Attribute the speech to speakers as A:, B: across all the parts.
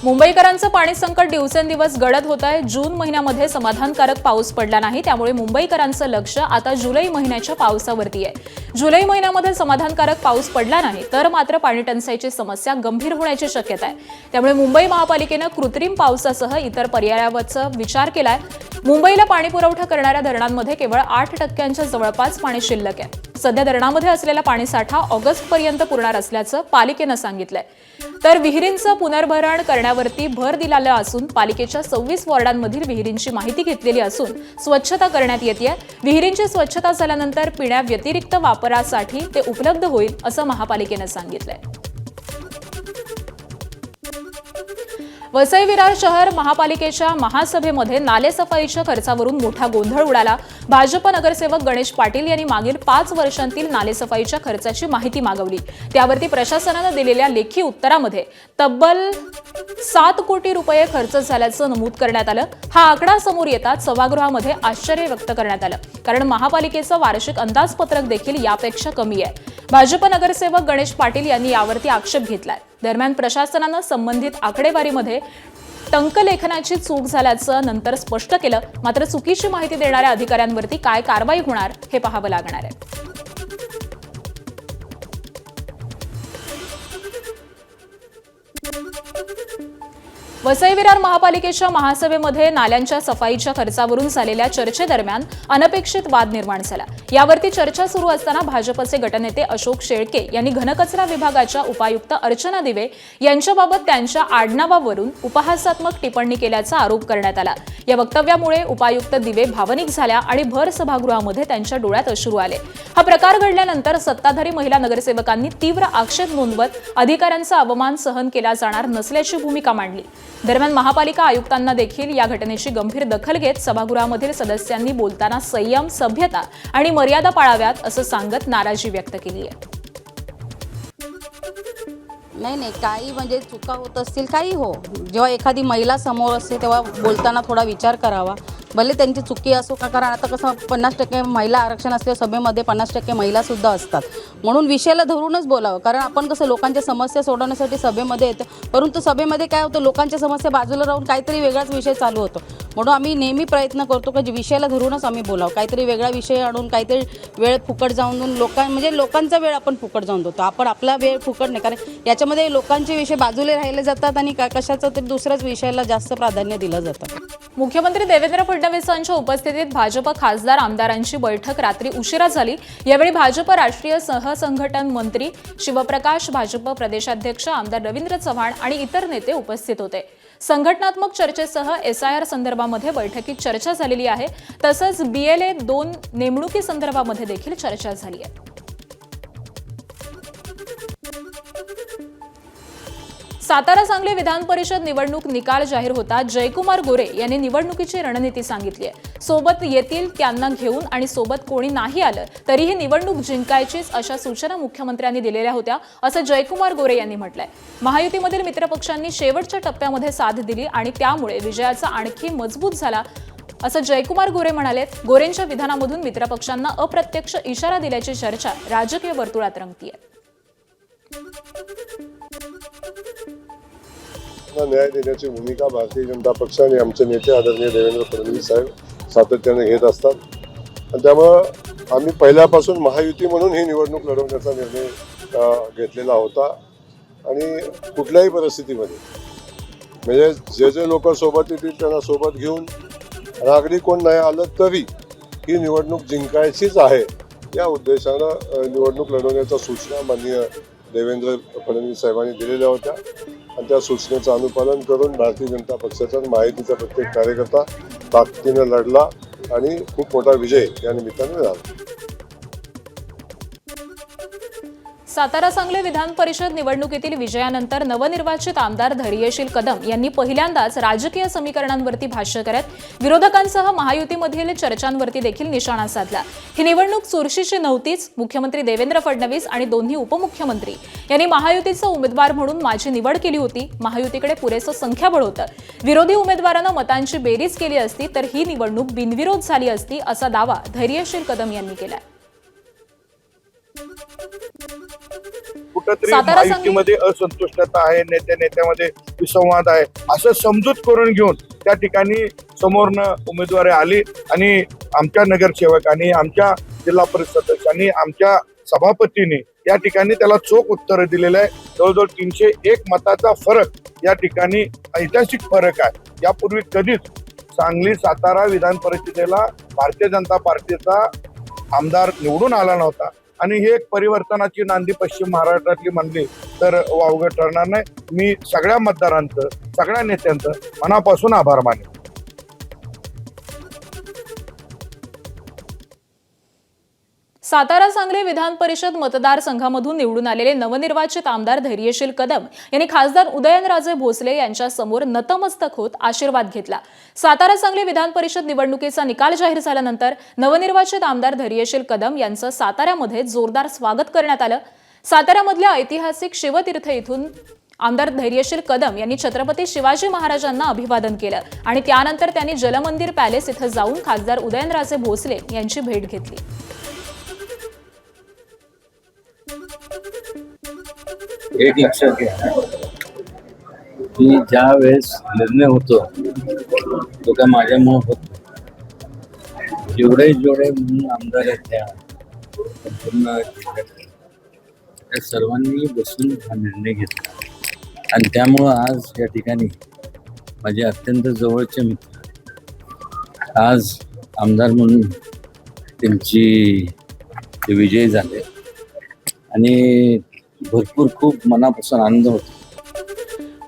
A: मुंबईकरांचं पाणी संकट दिवसेंदिवस गडद होत आहे। जून महिन्यामध्ये समाधानकारक पाऊस पडला नाही, त्यामुळे मुंबईकरांचं लक्ष आता जुलै महिन्याच्या पावसावरती आहे। जुलै महिन्यामध्ये समाधानकारक पाऊस पडला नाही तर मात्र पाणी टंचाईची समस्या गंभीर होण्याची शक्यता आहे। त्यामुळे मुंबई महापालिकेने कृत्रिम पावसासह इतर पर्यायाचा विचार केलाय। मुंबईला पाणी पुरवठा करणाऱ्या धरणांमध्ये केवळ 8% जवळपास पाणी शिल्लक आहे। सध्या धरणामध्ये असलेला पाणीसाठा ऑगस्टपर्यंत पुरणार असल्याचं पालिकेनं सांगितलंय। तर विहिरींचं पुनर्भरण करण्यावरती भर दिलेला असून पालिकेच्या 26 वॉर्डांमधील विहिरींची माहिती घेतलेली असून स्वच्छता करण्यात येते। विहिरींची स्वच्छता झाल्यानंतर पिण्याव्यतिरिक्त वापरासाठी ते उपलब्ध होईल असं महापालिकेनं सांगितलंय। वसई विरार शहर महापालिकेच्या महासभेमध्ये नालेसफाईच्या खर्चावरून मोठा गोंधळ उडाला। भाजप नगरसेवक गणेश पाटील यांनी मागील 5 वर्षांतील नालेसफाईच्या खर्चाची माहिती मागवली। त्यावरती प्रशासनाने दिलेल्या लेखी उत्तरामध्ये तब्बल 7 कोटी रुपये खर्च झाल्याचं नमूद करण्यात आलं। हा आकडा समोर येताच सभागृहामध्ये आश्चर्य व्यक्त करण्यात आलं, कारण महापालिकेचं वार्षिक अंदाजपत्रक देखील यापेक्षा कमी आहे। भाजप नगरसेवक गणेश पाटील यांनी यावरती आक्षेप घेतलाय। दरम्यान प्रशासनानं संबंधित आकडेवारीमध्ये टंकलेखनाची चूक झाल्याचं नंतर स्पष्ट केलं, मात्र चुकीची माहिती देणाऱ्या अधिकाऱ्यांवरती काय कारवाई होणार हे पाहावं लागणार आहे। वसई विरार महापालिकेच्या महासभेमध्ये नाल्यांच्या सफाईच्या खर्चावरून झालेल्या चर्चेदरम्यान अनपेक्षित वाद निर्माण झाला। यावरती चर्चा सुरू असताना भाजपचे गटनेते अशोक शेळके यांनी घनकचरा विभागाच्या उपायुक्त अर्चना दिवे यांच्याबाबत त्यांच्या आडनावावरून उपहासात्मक टिप्पणी केल्याचा आरोप करण्यात आला। या वक्तव्यामुळे उपायुक्त दिवे भावनिक झाल्या आणि भर सभागृहामध्ये त्यांच्या डोळ्यात अश्रू आले। हा प्रकार घडल्यानंतर सत्ताधारी महिला नगरसेवकांनी तीव्र आक्षेप नोंदवत अधिकाऱ्यांचा अवमान सहन केला जाणार नसल्याची भूमिका मांडली। दरम्यान महापालिका आयुक्तांना देखील या घटनेची गंभीर दखल घेत सभागृहामधील सदस्यांनी बोलताना संयम, सभ्यता आणि मर्यादा पाळाव्यात असं सांगत नाराजी व्यक्त केली आहे।
B: नाही काही म्हणजे चुका होत असतील, काही हो, जेव्हा एखादी महिला समोर असते तेव्हा बोलताना थोडा विचार करावा। भले त्यांची चुकी असो का, कारण आता कसं 50% महिला आरक्षण असल्यावर सभेमध्ये 50% महिलासुद्धा असतात, म्हणून विषयाला धरूनच बोलावं। कारण आपण कसं लोकांच्या समस्या सोडवण्यासाठी सभेमध्ये येतो, परंतु सभेमध्ये काय होतं, लोकांच्या समस्या बाजूला राहून काहीतरी वेगळाच विषय चालू होतो। म्हणून आम्ही नेहमी प्रयत्न करतो की विषयाला धरूनच आम्ही बोलावं, काहीतरी वेगळा विषय आणून काहीतरी वेळ फुकट जाऊन लोकांचा वेळ आपण फुकट जाऊन देतो। आपण आपला वेळ फुकट नाही, कारण याच्यामध्ये लोकांचे विषय बाजूला राहिले जातात आणि कशाचं तरी दुसऱ्याच विषयाला जास्त प्राधान्य दिलं जातं।
A: मुख्यमंत्री देवेंद्र फडणवीसांच्या उपस्थितीत भाजप खासदार आमदारांची बैठक रात्री उशिरा झाली। यावेळी भाजप राष्ट्रीय सहसंघटन मंत्री शिवप्रकाश, भाजप प्रदेशाध्यक्ष आमदार रवींद्र चव्हाण आणि इतर नेते उपस्थित होते। संघटनात्मक चर्चेसह SIR संदर्भामध्ये बैठकीत चर्चा झालेली आहे। तसंच BLA 2 नेमणुकी संदर्भामध्ये देखील चर्चा झाली आहे। सातारा सांगली विधान परिषद निवडणूक निकाल जाहीर होता जयकुमार गोरे यांनी निवडणुकीची रणनीती सांगितली आहे। सोबत येतील त्यांना घेऊन आणि सोबत कोणी नाही आलं तरीही निवडणूक जिंकायचीच अशा सूचना मुख्यमंत्र्यांनी दिलेल्या होत्या, असं जयकुमार गोरे यांनी म्हटलंय। महायुतीमधील मित्रपक्षांनी शेवटच्या टप्प्यामध्ये साथ दिली आणि त्यामुळे विजयाचा आणखी मजबूत झाला, असं जयकुमार गोरे म्हणाले। गोरेंच्या विधानामधून मित्रपक्षांना अप्रत्यक्ष इशारा दिल्याची चर्चा राजकीय वर्तुळात रंगतीये।
C: न्याय देण्याची भूमिका भारतीय जनता पक्ष आणि आमचे नेते आदरणीय देवेंद्र फडणवीस साहेब सातत्याने घेत असतात, आणि त्यामुळं आम्ही पहिल्यापासून महायुती म्हणून ही निवडणूक लढवण्याचा निर्णय घेतलेला होता। आणि कुठल्याही परिस्थितीमध्ये म्हणजे जे लोक सोबत येतील त्यांना सोबत घेऊन रागडी कोण नाही आलं तरी ही निवडणूक जिंकायचीच आहे या उद्देशानं निवडणूक लढवण्याच्या सूचना माननीय देवेंद्र फडणवीस साहेबांनी दिलेल्या होत्या, आणि त्या सूचनेचं अनुपालन करून भारतीय जनता पक्षाचा आणि महायुतीचा प्रत्येक कार्यकर्ता ताकदीने लढला आणि खूप मोठा विजय या निमित्ताने झाला।
A: सातारा सांगली विधान परिषद निवडणुकीतील विजयानंतर नवनिर्वाचित आमदार धैर्यशील कदम यांनी पहिल्यांदाच राजकीय समीकरणांवरती भाष्य करत विरोधकांसह महायुतीमधील चर्चांवरती देखील निशाणा साधला। ही निवडणूक चुरशीची नव्हतीच। मुख्यमंत्री देवेंद्र फडणवीस आणि दोन्ही उपमुख्यमंत्री यांनी महायुतीचा उमेदवार म्हणून माझी निवड केली होती। महायुतीकडे पुरेसं संख्याबळ होतं। विरोधी उमेदवारांना मतांची बेरीज केली असती तर ही निवडणूक बिनविरोध झाली असती, असा दावा धैर्यशील कदम यांनी केला।
D: कुठंतरी
A: सातारा सांगली-
D: महायुतीमध्ये असंतुष्टता आहे, नेत्यामध्ये विसंवाद आहे असं समजूत करून घेऊन त्या ठिकाणी समोरनं उमेदवारी आली आणि आमच्या नगरसेवकांनी, आमच्या जिल्हा परिषद सदस्यांनी, आमच्या सभापतींनी या ठिकाणी त्याला चोख उत्तर दिलेलं आहे. जवळजवळ 301 मताचा फरक या ठिकाणी ऐतिहासिक फरक आहे. यापूर्वी कधीच सांगली सातारा विधान परिषदेला भारतीय जनता पार्टीचा आमदार निवडून आला नव्हता आणि ही एक परिवर्तनाची नांदी पश्चिम महाराष्ट्रातली म्हणली तर वावगं ठरणार नाही. मी सगळ्या मतदारांचं, सगळ्या नेत्यांचं मनापासून आभार मानेन.
A: सातारा सांगली विधान परिषद मतदारसंघामधून निवडून आलेले नवनिर्वाचित आमदार धैर्यशील कदम यांनी खासदार उदयनराजे भोसले यांच्या समोर नतमस्तक होत आशीर्वाद घेतला. सातारा सांगली विधान परिषद निवडणुकीचा निकाल जाहीर झाल्यानंतर नवनिर्वाचित आमदार धैर्यशील कदम यांचं साताऱ्यामध्ये जोरदार स्वागत करण्यात आलं. साताऱ्यामधल्या ऐतिहासिक शिवतीर्थ इथून आमदार धैर्यशील कदम यांनी छत्रपती शिवाजी महाराजांना अभिवादन केलं आणि त्यानंतर त्यांनी जलमंदिर पॅलेस इथं जाऊन खासदार उदयनराजे भोसले यांची भेट घेतली.
E: एक लक्षात घ्या की ज्या वेळेस निर्णय होतो तो काय माझ्यामुळे होत नाही. जेवढे म्हणून आमदार आहेत त्या संपूर्ण जिल्ह्यात त्या सर्वांनी बसून हा निर्णय घेतला आणि त्यामुळं आज या ठिकाणी माझे अत्यंत जवळचे मित्र आज आमदार म्हणून त्यांची विजय झाले आणि भरपूर खूप मनापासून आनंद होतो.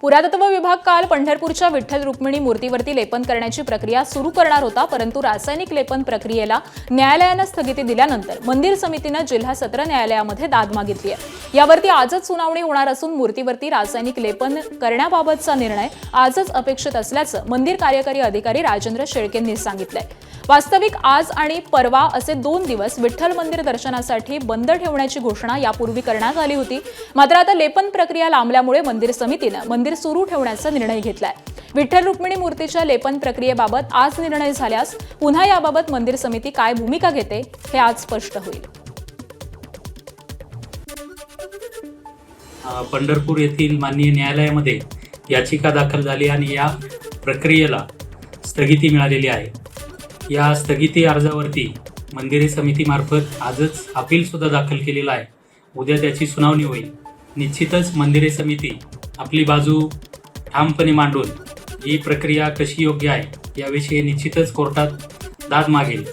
A: पुरातत्व विभाग काल पंढरपूरच्या विठ्ठल रुक्मिणी मूर्तीवरती लेपन करण्याची प्रक्रिया सुरू करणार होता, परंतु रासायनिक लेपन प्रक्रियेला न्यायालयानं स्थगिती दिल्यानंतर मंदिर समितीनं जिल्हा सत्र न्यायालयामध्ये दाद मागितली आहे. यावरती आजच सुनावणी होणार असून मूर्तीवरती रासायनिक लेपन करण्याबाबतचा निर्णय आजच अपेक्षित असल्याचं मंदिर कार्यकारी अधिकारी राजेंद्र शेळकेंनी सांगितलंय. वास्तविक आज आणि परवा असे 2 दिवस विठ्ठल मंदिर दर्शनासाठी बंद ठेवण्याची घोषणा यापूर्वी करण्यात आली होती. मात्र आता लेपन प्रक्रिया लांबल्यामुळे मंदिर समितीनं मंदिर सुरू ठेवण्याचा निर्णय घेतलाय. विठ्ठल रुक्मिणी मूर्तीच्या लेपन प्रक्रियेबाबत आज निर्णय झाल्यास पुन्हा याबाबत मंदिर समिती काय भूमिका घेते हे आज स्पष्ट होईल.
F: पंढरपूर येथील माननीय न्यायालयामध्ये याचिका दाखल झाली आणि या प्रक्रियेला स्थगिती मिळालेली आहे. या स्थगिती अर्जावरती मंदिरे समितीमार्फत आजच अपील सुद्धा दाखल केलेला आहे. उद्या त्याची सुनावणी होईल. निश्चितच मंदिरे समिती आपली बाजू ठामपणे मांडून ही प्रक्रिया कशी योग्य आहे याविषयी निश्चितच कोर्टात दाद मागेल.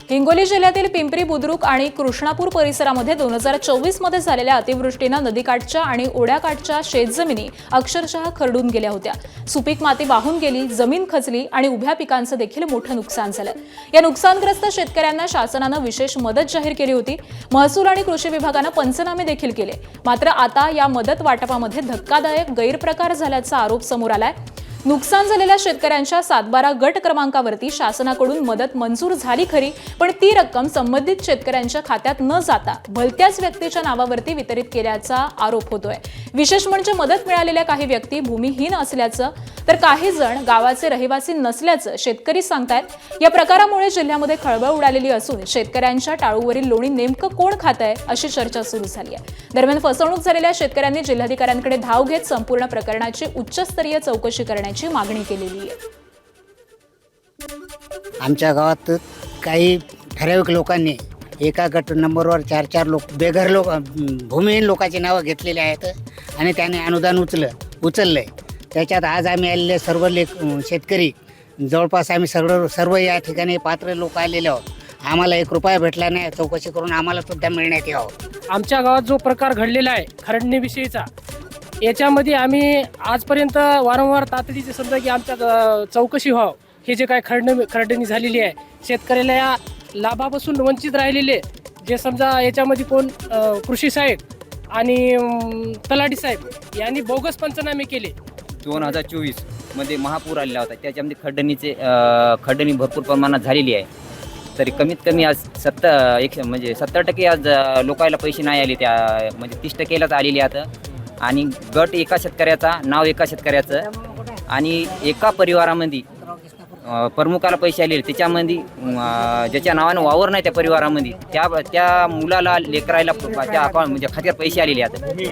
A: हिंगोली जिल्ह्यातील पिंपरी बुद्रुक आणि कृष्णापूर परिसरामध्ये 2024 मध्ये झालेल्या अतिवृष्टीनं नदीकाठच्या आणि ओढ्याकाठच्या शेतजमिनी अक्षरशः खरडून गेल्या होत्या. सुपीक माती वाहून गेली, जमीन खचली आणि उभ्या पिकांचं देखील मोठं नुकसान झालं. या नुकसानग्रस्त शेतकऱ्यांना शासनानं विशेष मदत जाहीर केली होती. महसूल आणि कृषी विभागानं पंचनामे देखील केले. मात्र आता या मदत वाटपामध्ये धक्कादायक गैरप्रकार झाल्याचा आरोप समोर आलाय. नुकसान झालेल्या शेतकऱ्यांच्या 7/12 गट क्रमांकावरती शासनाकडून मदत मंजूर झाली खरी, पण ती रक्कम संबंधित शेतकऱ्यांच्या खात्यात न जाता भलत्याच व्यक्तीच्या नावावरती वितरित केल्याचा आरोप होतोय. विशेष म्हणजे मदत मिळालेल्या काही व्यक्ती भूमिहीन असल्याचं तर काही जण गावाचे रहिवासी नसल्याचं शेतकरी सांगतायत. या प्रकारामुळे जिल्ह्यामध्ये खळबळ उडालेली असून शेतकऱ्यांच्या टाळूवरील लोणी नेमकं कोण खातंय अशी चर्चा सुरू झाली आहे. दरम्यान फसवणूक झालेल्या शेतकऱ्यांनी जिल्हाधिकाऱ्यांकडे धाव घेत संपूर्ण प्रकरणाची उच्चस्तरीय चौकशी करण्याची मागणी केलेली आहे.
G: आमच्या गावात काही ठराविक लोकांनी एका गट नंबरवर 4 लोक बेघर लोक भूमिहीन लोकांची नावं घेतलेली आहेत आणि त्याने अनुदान उचललंय. त्याच्यात आज आम्ही आलेले सर्व शेतकरी जवळपास आम्ही सर्व या ठिकाणी पात्र लोक आलेले आहोत. आम्हाला 1 रुपया भेटला नाही. चौकशी करून आम्हाला सुद्धा मिळण्यात यावं.
H: आमच्या गावात जो प्रकार घडलेला आहे खरडणीविषयीचा, याच्यामध्ये आम्ही आजपर्यंत वारंवार तातडीचे समजा की आमच्या चौकशी व्हावं. हे जे काय खरडणी झालेली आहे, शेतकऱ्याला या लाभापासून वंचित राहिलेले जे समजा याच्यामध्ये कोण कृषी साहेब आणि तलाठी साहेब यांनी बोगस पंचनामे केले.
I: 2024 मध्ये महापूर आलेला होता. त्याच्यामध्ये खरडणी भरपूर प्रमाणात झालेली आहे. तरी कमीत कमी आज 70% आज लोकांना पैसे नाही आले. त्या म्हणजे 30%लाच आलेले आहेत. आणि गट एका शेतकऱ्याचा, नाव एका शेतकऱ्याचं आणि एका परिवारामध्ये प्रमुखाला पैसे आलेले त्याच्यामध्ये ज्याच्या नावानं वावर नाही त्या परिवारामध्ये त्या मुलाला लेकरायला त्या अकाउंट म्हणजे खात्यात पैसे आलेले आहेत.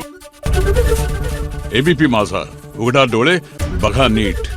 J: एबीपी माझा, उघडा डोळे बघा नीट.